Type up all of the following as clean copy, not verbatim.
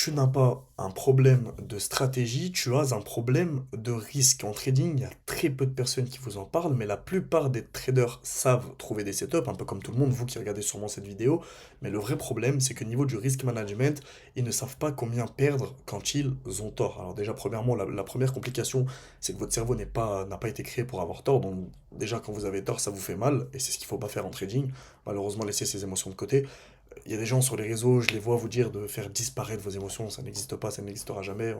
Tu n'as pas un problème de stratégie, tu as un problème de risque. En trading, il y a très peu de personnes qui vous en parlent, mais la plupart des traders savent trouver des setups, un peu comme tout le monde, vous qui regardez sûrement cette vidéo. Mais le vrai problème, c'est que niveau du risk management, ils ne savent pas combien perdre quand ils ont tort. Alors déjà, premièrement, la première complication, c'est que votre cerveau n'a pas été créé pour avoir tort. Donc déjà, quand vous avez tort, ça vous fait mal, et c'est ce qu'il ne faut pas faire en trading. Malheureusement, laisser ses émotions de côté. Il y a des gens sur les réseaux, je les vois vous dire de faire disparaître vos émotions, ça n'existe pas, ça n'existera jamais.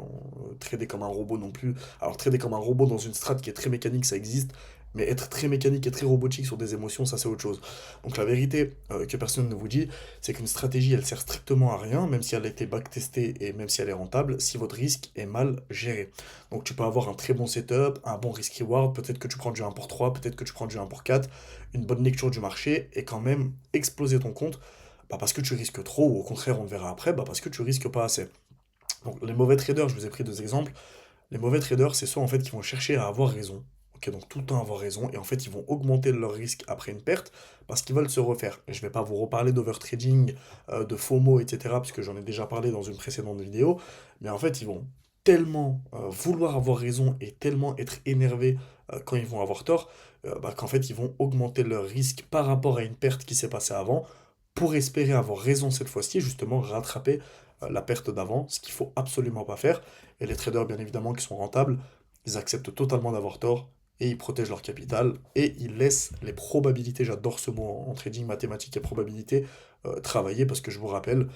Trader comme un robot non plus. Alors trader comme un robot dans une strat qui est très mécanique, ça existe, mais être très mécanique et très robotique sur des émotions, ça c'est autre chose. Donc la vérité que personne ne vous dit, c'est qu'une stratégie, elle sert strictement à rien, même si elle a été backtestée et même si elle est rentable, si votre risque est mal géré. Donc tu peux avoir un très bon setup, un bon risk-reward, peut-être que tu prends du 1 pour 3, peut-être que tu prends du 1 pour 4, une bonne lecture du marché, et quand même exploser ton compte parce que tu risques trop, ou au contraire, on le verra après, parce que tu risques pas assez. Donc les mauvais traders, je vous ai pris deux exemples. Les mauvais traders, c'est ceux en fait qui vont chercher à avoir raison. Ok, donc tout le temps avoir raison, et en fait ils vont augmenter leur risque après une perte parce qu'ils veulent se refaire. Et je vais pas vous reparler d'overtrading, de FOMO, etc., parce que j'en ai déjà parlé dans une précédente vidéo, mais en fait ils vont tellement vouloir avoir raison et tellement être énervés quand ils vont avoir tort, qu'en fait ils vont augmenter leur risque par rapport à une perte qui s'est passée avant pour espérer avoir raison cette fois-ci et justement rattraper la perte d'avant, ce qu'il faut absolument pas faire. Et les traders, bien évidemment, qui sont rentables, ils acceptent totalement d'avoir tort et ils protègent leur capital et ils laissent les probabilités, j'adore ce mot en trading, mathématiques et probabilités, travailler parce que je vous rappelle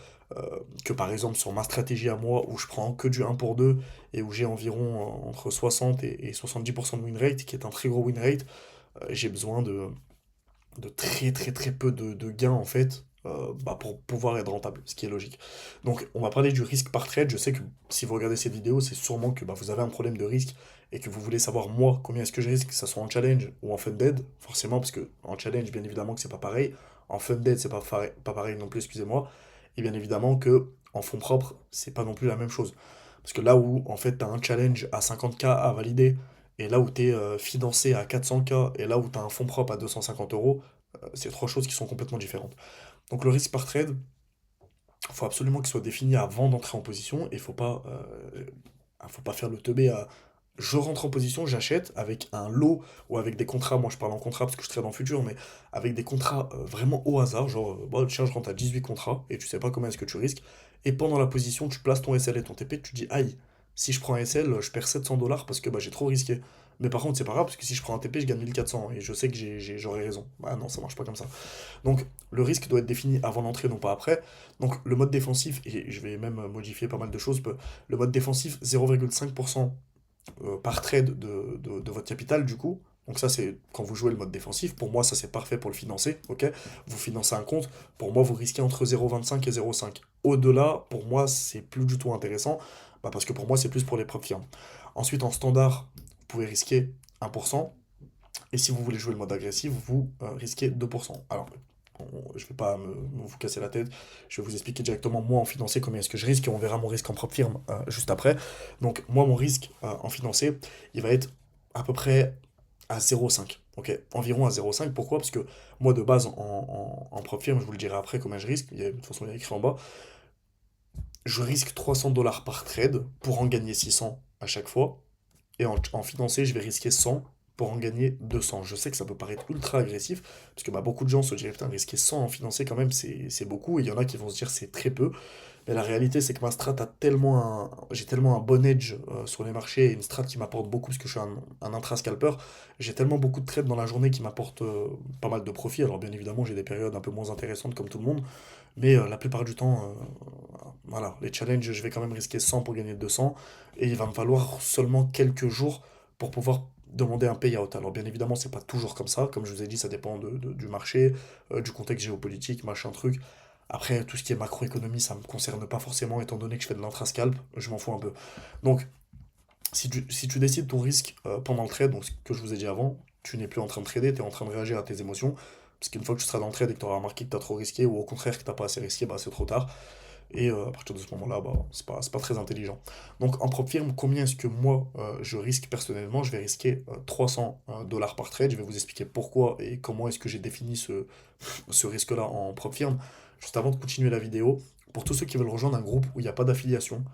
que par exemple sur ma stratégie à moi où je prends que du 1 pour 2 et où j'ai environ entre 60 et 70% de win rate, qui est un très gros win rate, j'ai besoin de très très très peu de gains en fait pour pouvoir être rentable, ce qui est logique. Donc on va parler du risque par trade. Je sais que si vous regardez cette vidéo, c'est sûrement que vous avez un problème de risque et que vous voulez savoir moi combien est-ce que je risque, que ça soit en challenge ou en funded, forcément parce que en challenge bien évidemment que c'est pas pareil, en funded c'est pas pareil non plus, excusez-moi, et bien évidemment que en fonds propres c'est pas non plus la même chose. Parce que là où en fait tu as un challenge à 50K à valider, et là où tu es financé à 400K, et là où tu as un fonds propre à 250 euros, c'est trois choses qui sont complètement différentes. Donc le risque par trade, il faut absolument qu'il soit défini avant d'entrer en position, et faut pas faire le teubé à je rentre en position, j'achète avec un lot ou avec des contrats, moi je parle en contrat parce que je trade en futur, mais avec des contrats vraiment au hasard, genre bon, tiens je rentre à 18 contrats et tu sais pas combien est-ce que tu risques, et pendant la position tu places ton SL et ton TP, tu dis aïe, si je prends un SL je perds 700 $ parce que j'ai trop risqué. Mais par contre c'est pas grave parce que si je prends un TP je gagne 1400 et je sais que j'aurai raison. Bah non, ça marche pas comme ça. Donc le risque doit être défini avant l'entrée, non pas après. Donc le mode défensif, et je vais même modifier pas mal de choses, le mode défensif 0,5% par trade de votre capital du coup. Donc ça c'est quand vous jouez le mode défensif. Pour moi ça c'est parfait pour le financer. Ok, vous financez un compte. Pour moi vous risquez entre 0,25 et 0,5. Au-delà, pour moi c'est plus du tout intéressant. Parce que pour moi c'est plus pour les propres firmes. Ensuite en standard, vous pouvez risquer 1%. Et si vous voulez jouer le mode agressif, vous risquez 2%. Alors, je vais pas vous casser la tête, je vais vous expliquer directement moi en financier combien est-ce que je risque et on verra mon risque en propre firme juste après. Donc moi mon risque en financier, il va être à peu près à 0,5. Ok, environ à 0,5. Pourquoi? Parce que moi de base en propre firme, je vous le dirai après combien je risque, de toute façon il y a écrit en bas, je risque 300 $ par trade pour en gagner 600 à chaque fois. Et en financier, je vais risquer 100 pour en gagner 200. Je sais que ça peut paraître ultra agressif, parce que beaucoup de gens se disent, putain, risquer 100 en financier quand même, c'est beaucoup. Et il y en a qui vont se dire, c'est très peu. Mais la réalité, c'est que ma strat j'ai tellement un bon edge sur les marchés, et une strat qui m'apporte beaucoup, parce que je suis un intra-scalper. J'ai tellement beaucoup de trades dans la journée qui m'apportent pas mal de profits. Alors bien évidemment, j'ai des périodes un peu moins intéressantes comme tout le monde, mais la plupart du temps, voilà, les challenges, je vais quand même risquer 100 pour gagner 200, et il va me falloir seulement quelques jours pour pouvoir demander un payout. Alors bien évidemment, c'est pas toujours comme ça, comme je vous ai dit, ça dépend du marché, du contexte géopolitique, machin truc. Après, tout ce qui est macroéconomie, ça me concerne pas forcément, étant donné que je fais de l'intrascalp, je m'en fous un peu. Donc, si tu décides ton risque pendant le trade, donc ce que je vous ai dit avant, tu n'es plus en train de trader, tu es en train de réagir à tes émotions, parce qu'une fois que tu seras dans le trade et que tu auras remarqué que tu as trop risqué, ou au contraire que tu pas assez risqué, c'est trop tard. Et à partir de ce moment-là, c'est pas très intelligent. Donc en propre firme, combien est-ce que moi je risque personnellement? Je vais risquer 300 $ par trade. Je vais vous expliquer pourquoi et comment est-ce que j'ai défini ce risque-là en propre firme. Juste avant de continuer la vidéo, Pour tous ceux qui veulent rejoindre un groupe où il n'y a pas d'affiliation,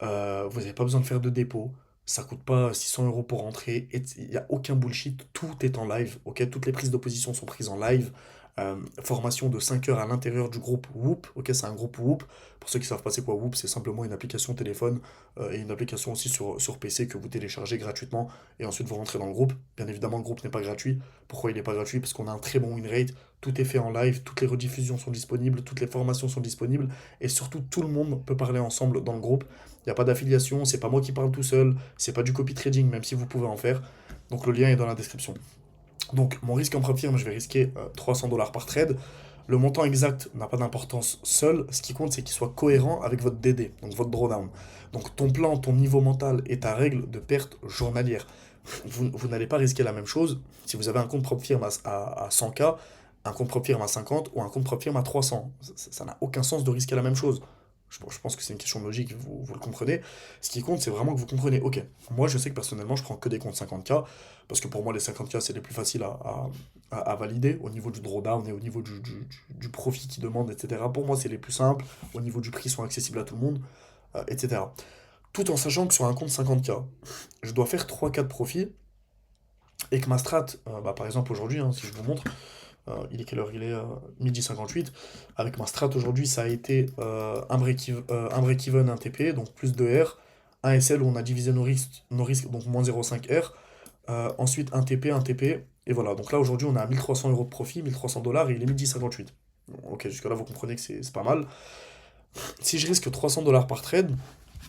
vous n'avez pas besoin de faire de dépôt, ça coûte pas 600 euros pour rentrer, il n'y a aucun bullshit, tout est en live, ok? Toutes les prises de position sont prises en live. Formation de 5 heures à l'intérieur du groupe Whoop, ok? C'est un groupe Whoop. Pour ceux qui savent pas c'est quoi Whoop, c'est simplement une application téléphone et une application aussi sur PC que vous téléchargez gratuitement et ensuite vous rentrez dans le groupe. Bien évidemment, le groupe n'est pas gratuit. Pourquoi il n'est pas gratuit? Parce qu'on a un très bon win rate, tout est fait en live, toutes les rediffusions sont disponibles, toutes les formations sont disponibles et surtout tout le monde peut parler ensemble dans le groupe. Il n'y a pas d'affiliation, c'est pas moi qui parle tout seul, c'est pas du copy trading, même si vous pouvez en faire. Donc le lien est dans la description. Donc mon risque en prop firme, je vais risquer 300 $ par trade. Le montant exact n'a pas d'importance seul. Ce qui compte, c'est qu'il soit cohérent avec votre DD, donc votre drawdown. Donc ton plan, ton niveau mental et ta règle de perte journalière. Vous n'allez pas risquer la même chose si vous avez un compte prop firme à 100K, un compte prop firme à 50 ou un compte prop firme à 300. Ça n'a aucun sens de risquer la même chose. Je pense que c'est une question de logique, vous le comprenez. Ce qui compte, c'est vraiment que vous comprenez, ok, moi je sais que personnellement je prends que des comptes 50K, parce que pour moi les 50K c'est les plus faciles à valider au niveau du drawdown et au niveau du profit qu'ils demandent, etc. Pour moi c'est les plus simples, au niveau du prix ils sont accessibles à tout le monde, etc. Tout en sachant que sur un compte 50K, je dois faire 3-4 profits, et que ma strat, bah, par exemple aujourd'hui, hein, si je vous montre, il est quelle heure? Il est 12h58. Avec ma strat aujourd'hui, ça a été un break-even, un TP, donc plus de R, un SL où on a divisé nos risques donc moins 0,5 R, ensuite un TP, et voilà. Donc là aujourd'hui, on a 1300 euros de profit, 1300 $ et il est 12h58. Bon, ok, jusque-là, vous comprenez que c'est pas mal. Si je risque 300 $ par trade,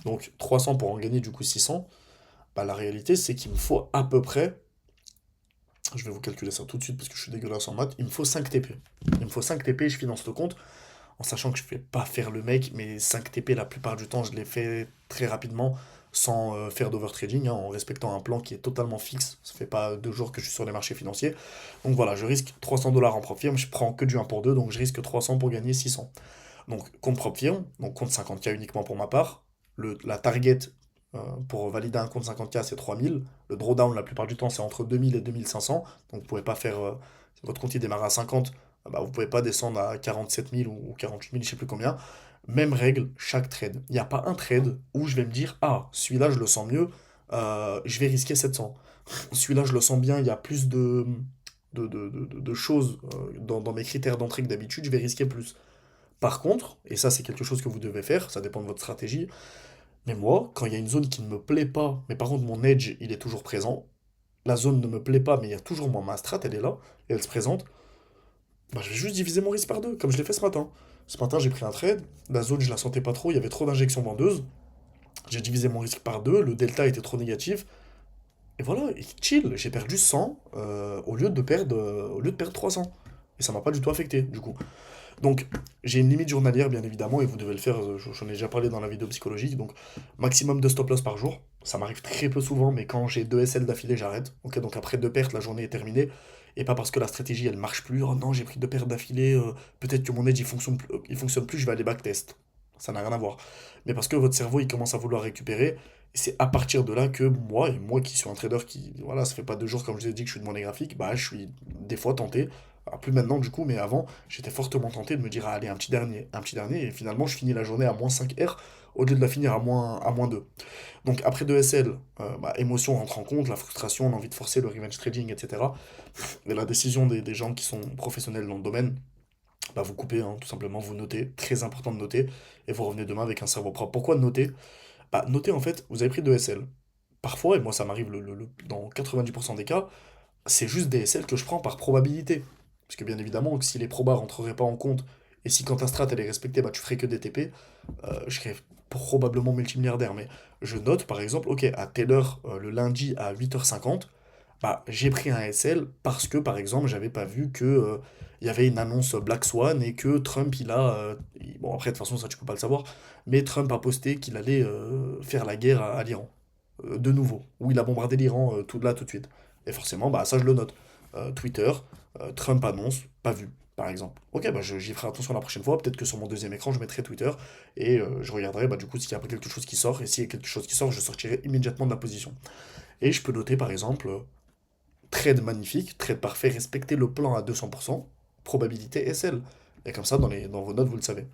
donc 300 pour en gagner du coup 600, bah, la réalité c'est qu'il me faut à peu près, je vais vous calculer ça tout de suite parce que je suis dégueulasse en maths, il me faut 5 TP. Il me faut 5 TP, je finance le compte, en sachant que je vais pas faire le mec, mais 5 TP la plupart du temps je les fais très rapidement, sans faire d'overtrading, hein, en respectant un plan qui est totalement fixe. Ça fait pas 2 jours que je suis sur les marchés financiers. Donc voilà, je risque 300 $ en prop firme, je prends que du 1 pour 2, donc je risque 300 pour gagner 600. Donc compte prop firme, donc compte 50K uniquement pour ma part. La target pour valider un compte 50K c'est 3000. Le drawdown la plupart du temps c'est entre 2000 et 2500. Donc vous pouvez pas faire, si votre compte il démarre à 50, bah, vous pouvez pas descendre à 47 000 ou 48 000, je sais plus combien. Même règle, chaque trade. Il n'y a pas un trade où je vais me dire, ah, celui-là je le sens mieux, je vais risquer 700. Celui-là je le sens bien, il y a plus de choses dans mes critères d'entrée que d'habitude, je vais risquer plus. Par contre, et ça c'est quelque chose que vous devez faire, ça dépend de votre stratégie, mais moi, quand il y a une zone qui ne me plaît pas, mais par contre mon edge il est toujours présent, la zone ne me plaît pas, mais il y a toujours moi ma strat, elle est là, et elle se présente, bah, je vais juste diviser mon risque par deux, comme je l'ai fait ce matin. Ce matin j'ai pris un trade, la zone je la sentais pas trop, il y avait trop d'injections vendeuses, j'ai divisé mon risque par deux, le delta était trop négatif, et voilà, et chill, j'ai perdu 100 au lieu de perdre 300. Et ça m'a pas du tout affecté, du coup. Donc, j'ai une limite journalière, bien évidemment, et vous devez le faire, j'en ai déjà parlé dans la vidéo psychologique, donc maximum de stop loss par jour. Ça m'arrive très peu souvent, mais quand j'ai 2 SL d'affilée, j'arrête. Ok, donc après 2 pertes, la journée est terminée, et pas parce que la stratégie, elle marche plus, oh non, j'ai pris 2 pertes d'affilée, peut-être que mon edge, il fonctionne plus, je vais aller backtest. Ça n'a rien à voir. Mais parce que votre cerveau, il commence à vouloir récupérer, et c'est à partir de là que moi, et moi qui suis un trader qui, voilà, ça fait pas 2 jours, comme je vous ai dit, que je suis de monnaie graphique, bah, je suis des fois tenté, ah, plus maintenant du coup, mais avant, j'étais fortement tenté de me dire, ah, allez, un petit dernier, et finalement, je finis la journée à moins 5 R au lieu de la finir à moins 2. Donc après 2 SL, bah, émotion rentre en compte, la frustration, l'envie de forcer le revenge trading, etc. Et la décision des gens qui sont professionnels dans le domaine, bah, vous coupez, hein, tout simplement, vous notez, très important de noter, et vous revenez demain avec un cerveau propre. Pourquoi noter? Bah, notez en fait, vous avez pris 2 SL. Parfois, et moi ça m'arrive dans 90% des cas, c'est juste des SL que je prends par probabilité. Parce que bien évidemment, que si les probas rentreraient pas en compte, et si quand ta strat elle est respectée, bah tu ferais que des TP, je serais probablement multimilliardaire. Mais je note par exemple, ok, à telle heure, le lundi à 8h50, bah j'ai pris un SL parce que par exemple, j'avais pas vu que il y avait une annonce Black Swan et que Trump bon après de toute façon ça tu peux pas le savoir, mais Trump a posté qu'il allait faire la guerre à l'Iran. De nouveau, où il a bombardé l'Iran tout là tout de suite. Et forcément, bah ça je le note. Twitter, Trump annonce, pas vu, par exemple. Ok, bah j'y ferai attention la prochaine fois. Peut-être que sur mon deuxième écran, je mettrai Twitter et je regarderai bah, du coup s'il y a pas quelque chose qui sort. Et s'il y a quelque chose qui sort, je sortirai immédiatement de la position. Et je peux noter par exemple, trade magnifique, trade parfait, respecter le plan à 200%, probabilité SL. Et comme ça, dans vos notes, vous le savez.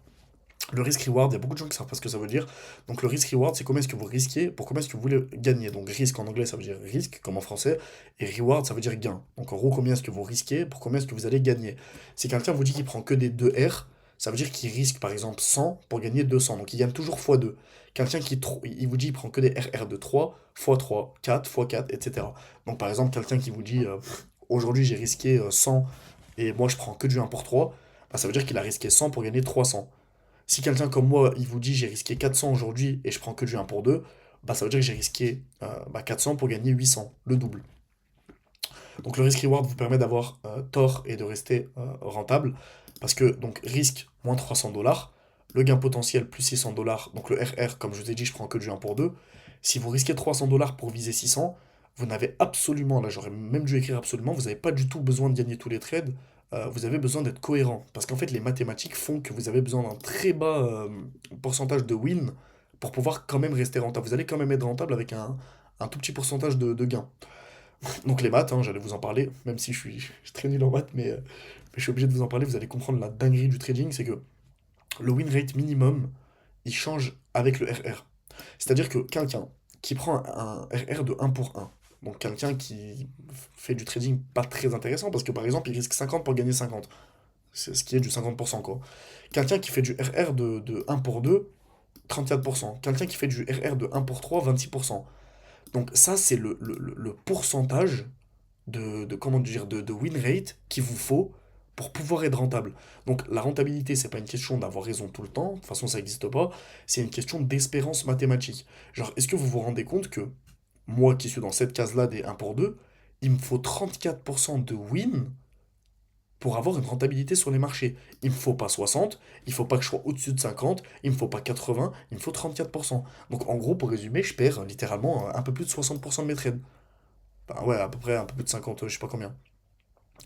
Le risk-reward, il y a beaucoup de gens qui savent pas ce que ça veut dire. Donc le risk-reward, c'est combien est-ce que vous risquez pour combien est-ce que vous voulez gagner. Donc risque en anglais, ça veut dire risque, comme en français, et reward, ça veut dire gain. Donc en gros, combien est-ce que vous risquez pour combien est-ce que vous allez gagner. Si quelqu'un vous dit qu'il prend que des 2 R, ça veut dire qu'il risque par exemple 100 pour gagner 200. Donc il gagne toujours x2. Quelqu'un il vous dit qu'il prend que des RR de 3, x3, 4, x4, etc. Donc par exemple, quelqu'un qui vous dit aujourd'hui j'ai risqué 100 et moi je prends que du 1 pour 3, bah, ça veut dire qu'il a risqué 100 pour gagner 300. Si quelqu'un comme moi, il vous dit j'ai risqué 400 aujourd'hui et je prends que du 1 pour 2, bah ça veut dire que j'ai risqué 400 pour gagner 800, le double. Donc le risk-reward vous permet d'avoir tort et de rester rentable, parce que donc risque moins 300 dollars, le gain potentiel plus 600 dollars, donc le RR, comme je vous ai dit, je prends que du 1 pour 2. Si vous risquez 300 dollars pour viser 600, vous n'avez absolument, là j'aurais même dû écrire absolument, vous n'avez pas du tout besoin de gagner tous les trades, vous avez besoin d'être cohérent. Parce qu'en fait, les mathématiques font que vous avez besoin d'un très bas pourcentage de win pour pouvoir quand même rester rentable. Vous allez quand même être rentable avec un tout petit pourcentage de gain. Donc les maths, hein, j'allais vous en parler, même si je suis très nul en maths, mais je suis obligé de vous en parler, vous allez comprendre la dinguerie du trading, c'est que le win rate minimum, il change avec le RR. C'est-à-dire que quelqu'un qui prend un RR de 1 pour 1, donc quelqu'un qui fait du trading pas très intéressant, parce que par exemple, il risque 50 pour gagner 50, c'est ce qui est du 50% quoi. Quelqu'un qui fait du RR de 1 pour 2, 34%. Quelqu'un qui fait du RR de 1 pour 3, 26%. Donc ça, c'est le pourcentage comment dire, de win rate qu'il vous faut pour pouvoir être rentable. Donc la rentabilité, c'est pas une question d'avoir raison tout le temps, de toute façon ça n'existe pas, c'est une question d'espérance mathématique. Genre, est-ce que vous vous rendez compte que moi qui suis dans cette case-là des 1 pour 2, il me faut 34% de win pour avoir une rentabilité sur les marchés. Il me faut pas 60, il faut pas que je sois au-dessus de 50, il me faut pas 80, il me faut 34%. Donc en gros, pour résumer, je perds littéralement un peu plus de 60% de mes trades. Bah ouais, à peu près un peu plus de 50, je sais pas combien.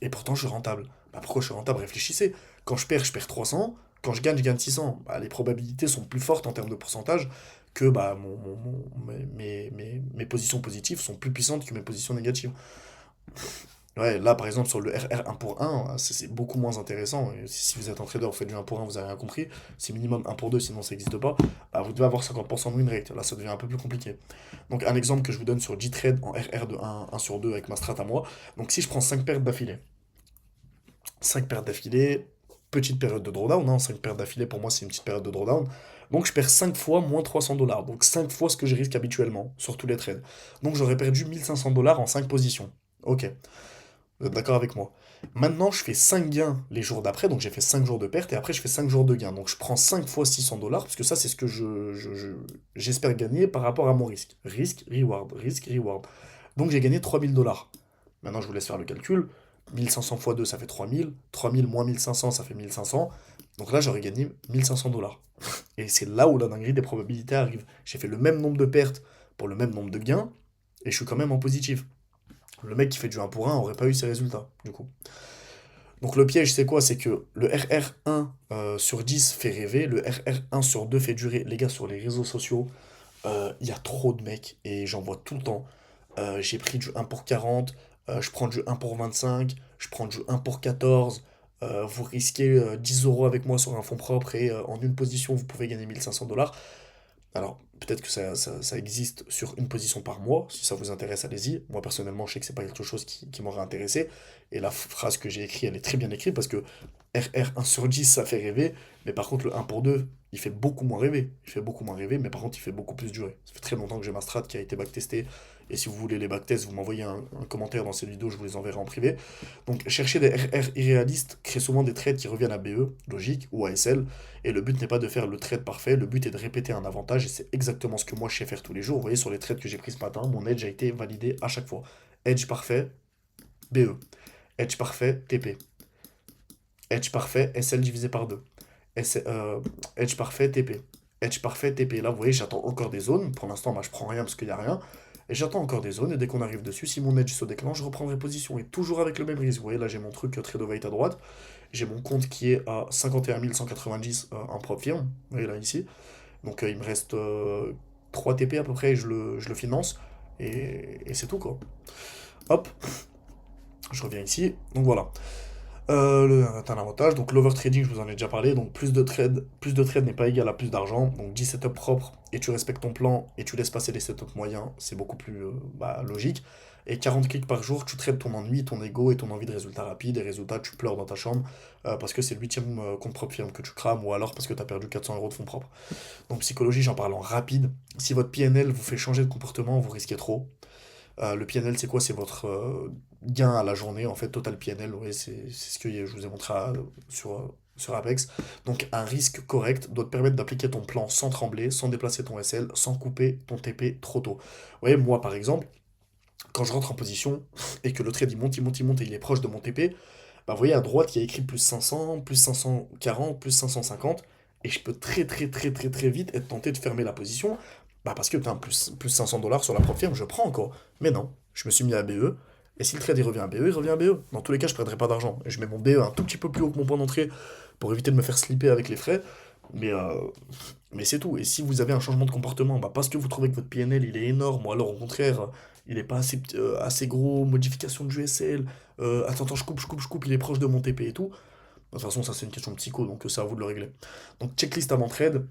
Et pourtant, je suis rentable. Bah pourquoi je suis rentable? Réfléchissez. Quand je perds 300. Quand je gagne 600. Bah, les probabilités sont plus fortes en termes de pourcentage que bah, mes positions positives sont plus puissantes que mes positions négatives. Ouais, là par exemple sur le RR 1 pour 1, c'est beaucoup moins intéressant. Et si vous êtes un trader, vous faites du 1 pour 1, vous avez rien compris. C'est minimum 1 pour 2, sinon ça n'existe pas. Bah, vous devez avoir 50% de win rate. Là, ça devient un peu plus compliqué. Donc un exemple que je vous donne sur G-Trade en RR de 1 sur 2 avec ma strat à moi. Donc si je prends 5 pertes d'affilée, 5 pertes d'affilée, petite période de drawdown, hein, 5 pertes d'affilée pour moi c'est une petite période de drawdown. Donc je perds 5 fois moins 300 dollars. Donc 5 fois ce que je risque habituellement sur tous les trades. Donc j'aurais perdu 1500 dollars en 5 positions. Ok. Vous êtes d'accord avec moi? Maintenant, je fais 5 gains les jours d'après, donc j'ai fait 5 jours de perte, et après je fais 5 jours de gains. Donc je prends 5 fois 600 dollars, parce que ça c'est ce que j'espère gagner par rapport à mon risque. Risque, reward, risque, reward. Donc j'ai gagné 3000 dollars. Maintenant je vous laisse faire le calcul. 1500 fois 2 ça fait 3000. 3000 moins 1500 ça fait 1500. Donc là j'aurais gagné 1500 dollars. Et c'est là où la dinguerie des probabilités arrive. J'ai fait le même nombre de pertes pour le même nombre de gains, et je suis quand même en positif. Le mec qui fait du 1 pour 1 aurait pas eu ces résultats, du coup. Donc le piège, c'est quoi? C'est que le RR1 sur 10 fait rêver, le RR1 sur 2 fait durer. Les gars, sur les réseaux sociaux, il y a trop de mecs, et j'en vois tout le temps. J'ai pris du 1 pour 40, je prends du 1 pour 25, je prends du 1 pour 14. Vous risquez 10 euros avec moi sur un fonds propre, et en une position, vous pouvez gagner 1500 dollars. Alors, peut-être que ça existe sur une position par mois. Si ça vous intéresse, allez-y. Moi, personnellement, je sais que c'est pas quelque chose qui m'aurait intéressé. Et la phrase que j'ai écrite, elle est très bien écrite parce que RR 1 sur 10, ça fait rêver. Mais par contre, le 1 pour 2, il fait beaucoup moins rêver. Il fait beaucoup moins rêver, mais par contre, il fait beaucoup plus durer. Ça fait très longtemps que j'ai ma strat qui a été backtestée. Et si vous voulez les backtests, vous m'envoyez un commentaire dans cette vidéo, je vous les enverrai en privé. Donc, chercher des RR irréalistes crée souvent des trades qui reviennent à BE, logique, ou à SL. Et le but n'est pas de faire le trade parfait, le but est de répéter un avantage, et c'est exactement ce que moi je sais faire tous les jours. Vous voyez, sur les trades que j'ai pris ce matin, mon edge a été validé à chaque fois. Edge parfait, BE. Edge parfait, TP. Edge parfait, SL divisé par 2. Edge parfait, TP. Edge parfait, TP. Là, vous voyez, j'attends encore des zones. Pour l'instant, moi, je prends rien parce qu'il n'y a rien. Et j'attends encore des zones, et dès qu'on arrive dessus, si mon edge se déclenche, je reprendrai position. Et toujours avec le même risque. Vous voyez, là, j'ai mon truc trade of à droite. J'ai mon compte qui est à 51 190 en prop firme. Vous voyez, là, ici. Donc il me reste 3 TP à peu près, et je le finance. Et c'est tout, quoi. Hop, je reviens ici. Donc voilà. T'as un avantage, donc l'overtrading, je vous en ai déjà parlé, donc plus de trade n'est pas égal à plus d'argent, donc 10 setups propres et tu respectes ton plan et tu laisses passer les setups moyens, c'est beaucoup plus logique. Et 40 clics par jour, tu trades ton ennui, ton ego et ton envie de résultats rapides, et résultats, tu pleures dans ta chambre parce que c'est le huitième compte propre firme que tu crames ou alors parce que tu as perdu 400 euros de fonds propres. Donc psychologie, j'en parle en rapide. Si votre PNL vous fait changer de comportement, vous risquez trop. Le PNL, c'est quoi? C'est votre gain à la journée, en fait, total PNL. Ouais, c'est ce que je vous ai montré sur Apex. Donc, un risque correct doit te permettre d'appliquer ton plan sans trembler, sans déplacer ton SL, sans couper ton TP trop tôt. Vous voyez, moi, par exemple, quand je rentre en position et que le trade il monte, il monte, il monte et il est proche de mon TP, bah, vous voyez à droite, il y a écrit plus 500, plus 540, plus 550. Et je peux très, très, très, très, très vite être tenté de fermer la position. Bah, parce que putain, plus 500 dollars sur la propre firme, je prends encore. Mais non, je me suis mis à BE. Et si le trade il revient à BE, il revient à BE. Dans tous les cas, je ne perdrai pas d'argent. Et je mets mon BE un tout petit peu plus haut que mon point d'entrée pour éviter de me faire slipper avec les frais. Mais, euh, mais c'est tout. Et si vous avez un changement de comportement, bah parce que vous trouvez que votre PNL il est énorme, ou alors au contraire, il est pas assez gros, modification de GSL, attends, je coupe, il est proche de mon TP et tout. De toute façon, ça c'est une question de psycho, donc c'est à vous de le régler. Donc checklist avant trade,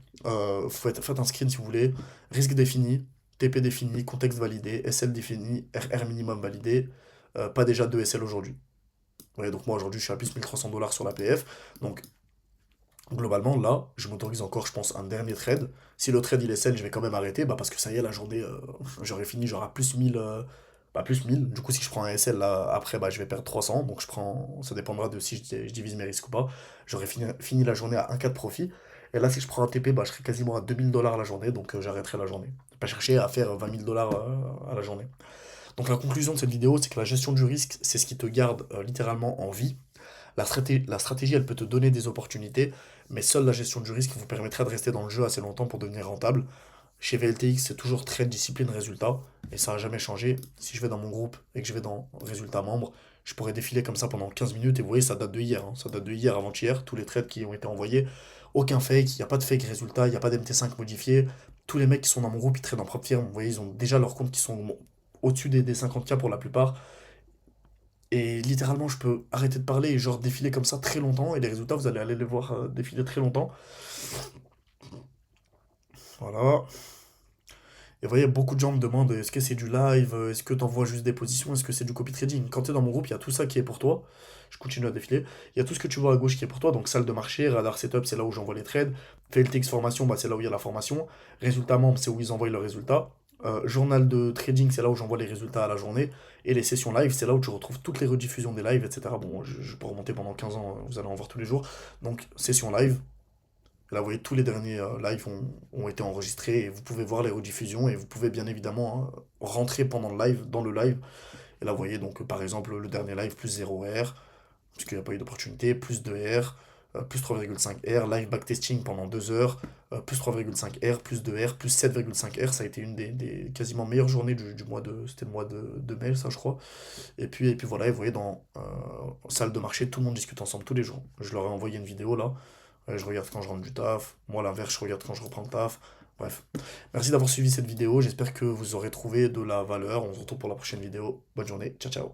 faites un screen si vous voulez, risque défini, TP défini, contexte validé, SL défini, RR minimum validé, pas déjà 2 SL aujourd'hui. Ouais, donc moi aujourd'hui je suis à plus 1300 dollars sur la PF, donc globalement, là, je m'autorise encore, je pense, un dernier trade. Si le trade il est sell, je vais quand même arrêter, bah parce que ça y est, la journée, j'aurai fini, j'aurai plus 1000, plus 1000. Du coup, si je prends un SL, là, après, bah, je vais perdre 300. Donc, ça dépendra de si je divise mes risques ou pas. J'aurai fini la journée à 1K de profit. Et là, si je prends un TP, bah, je serai quasiment à 2000 dollars la journée, donc j'arrêterai la journée. Pas chercher à faire 20 000 dollars à la journée. Donc, la conclusion de cette vidéo, c'est que la gestion du risque, c'est ce qui te garde littéralement en vie. La stratégie, elle peut te donner des opportunités, mais seule la gestion du risque vous permettra de rester dans le jeu assez longtemps pour devenir rentable. Chez VLTX, c'est toujours très discipline résultat, et ça n'a jamais changé. Si je vais dans mon groupe et que je vais dans résultat membre, je pourrais défiler comme ça pendant 15 minutes, et vous voyez, ça date de hier, hein. Ça date de hier, avant-hier, tous les trades qui ont été envoyés. Aucun fake, il n'y a pas de fake résultat, il n'y a pas d'MT5 modifié. Tous les mecs qui sont dans mon groupe, ils traitent en propre firme, vous voyez, ils ont déjà leurs comptes qui sont au-dessus des 50K pour la plupart. Et littéralement, je peux arrêter de parler et genre défiler comme ça très longtemps. Et les résultats, vous allez aller les voir défiler très longtemps. Voilà. Et vous voyez, beaucoup de gens me demandent est-ce que c'est du live, est-ce que tu envoies juste des positions, est-ce que c'est du copy trading. Quand tu es dans mon groupe, il y a tout ça qui est pour toi. Je continue à défiler. Il y a tout ce que tu vois à gauche qui est pour toi. Donc, salle de marché, radar setup, c'est là où j'envoie les trades. FLTX formation, bah, c'est là où il y a la formation. Résultat membre, c'est où ils envoient leurs résultats. Journal de trading, c'est là où j'envoie les résultats à la journée. Et les sessions live, c'est là où tu retrouves toutes les rediffusions des lives, etc. Bon, je peux remonter pendant 15 ans, vous allez en voir tous les jours. Donc, session live, là, vous voyez, tous les derniers lives ont été enregistrés et vous pouvez voir les rediffusions et vous pouvez bien évidemment rentrer pendant le live, dans le live. Et là, vous voyez, donc, par exemple, le dernier live, plus 0 R, puisqu'il n'y a pas eu d'opportunité, plus 2 R, plus 3,5 R, live backtesting pendant 2 heures, plus 3,5 R, plus 2 R, plus 7,5 R. Ça a été une des quasiment meilleures journées du mois de. C'était le mois de mai, ça, je crois. Et puis voilà, et vous voyez, dans salle de marché, tout le monde discute ensemble tous les jours. Je leur ai envoyé une vidéo là. Je regarde quand je rentre du taf. Moi, à l'inverse, je regarde quand je reprends le taf. Bref. Merci d'avoir suivi cette vidéo. J'espère que vous aurez trouvé de la valeur. On se retrouve pour la prochaine vidéo. Bonne journée. Ciao, ciao.